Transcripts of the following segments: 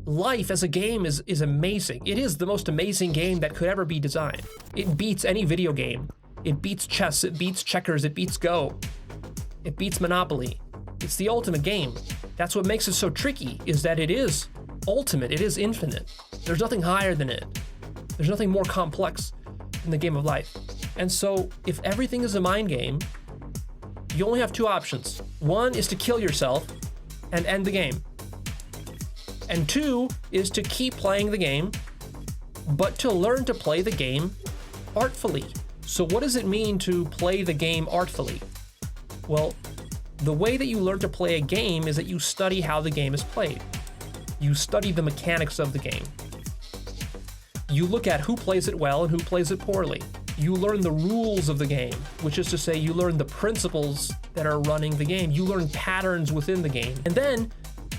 life as a game is amazing. It is the most amazing game that could ever be designed. It beats any video game. It beats chess, it beats checkers, it beats Go. It beats Monopoly. It's the ultimate game. That's what makes it so tricky, is that it is ultimate, it is infinite. There's nothing higher than it. There's nothing more complex than the game of life. And so if everything is a mind game, you only have two options. One is to kill yourself and end the game. And two is to keep playing the game, but to learn to play the game artfully. So what does it mean to play the game artfully? Well, the way that you learn to play a game is that you study how the game is played. You study the mechanics of the game. You look at who plays it well and who plays it poorly. You learn the rules of the game, which is to say you learn the principles that are running the game. You learn patterns within the game. And then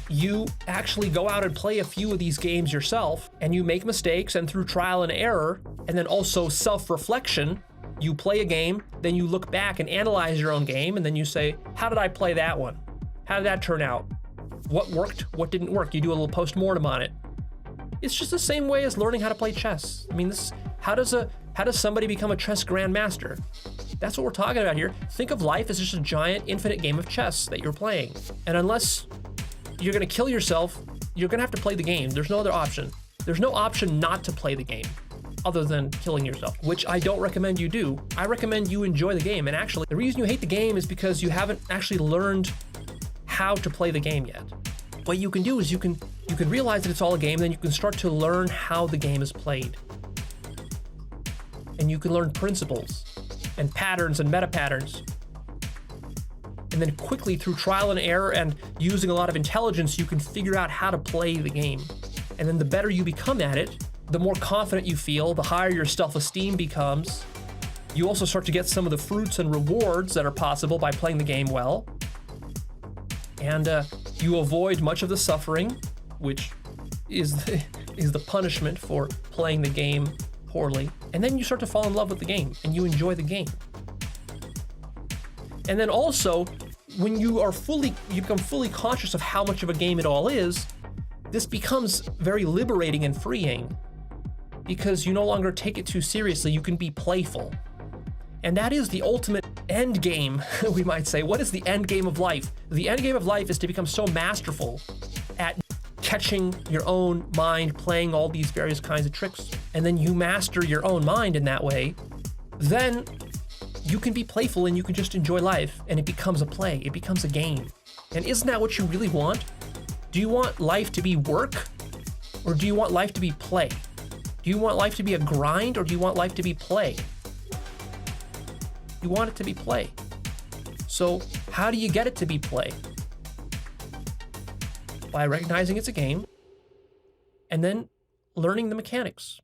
you actually go out and play a few of these games yourself, and you make mistakes, and through trial and error, and then also self-reflection, you play a game, then you look back and analyze your own game, and then you say, how did I play that one? How did that turn out? What worked? What didn't work? You do a little post-mortem on it. It's just the same way as learning how to play chess. I mean, how does somebody become a chess grandmaster? That's what we're talking about here. Think of life as just a giant infinite game of chess that you're playing. And unless you're gonna kill yourself, you're gonna have to play the game. There's no other option. There's no option not to play the game other than killing yourself, which I don't recommend you do. I recommend you enjoy the game. And actually, the reason you hate the game is because you haven't actually learned how to play the game yet. What you can do is you can realize that it's all a game, then you can start to learn how the game is played. And you can learn principles and patterns and meta patterns. And then quickly, through trial and error and using a lot of intelligence, you can figure out how to play the game. And then the better you become at it, the more confident you feel, the higher your self-esteem becomes. You also start to get some of the fruits and rewards that are possible by playing the game well. And you avoid much of the suffering, which is the punishment for playing the game poorly. And then you start to fall in love with the game, and you enjoy the game. And then also, when you become fully conscious of how much of a game it all is, this becomes very liberating and freeing, because you no longer take it too seriously. You can be playful. And that is the ultimate end game, we might say. What is the end game of life? The end game of life is to become so masterful at catching your own mind, playing all these various kinds of tricks, and then you master your own mind in that way. Then you can be playful and you can just enjoy life, and it becomes a play, it becomes a game. And isn't that what you really want? Do you want life to be work, or do you want life to be play? Do you want life to be a grind, or do you want life to be play? You want it to be play. So how do you get it to be play? By recognizing it's a game, and then learning the mechanics.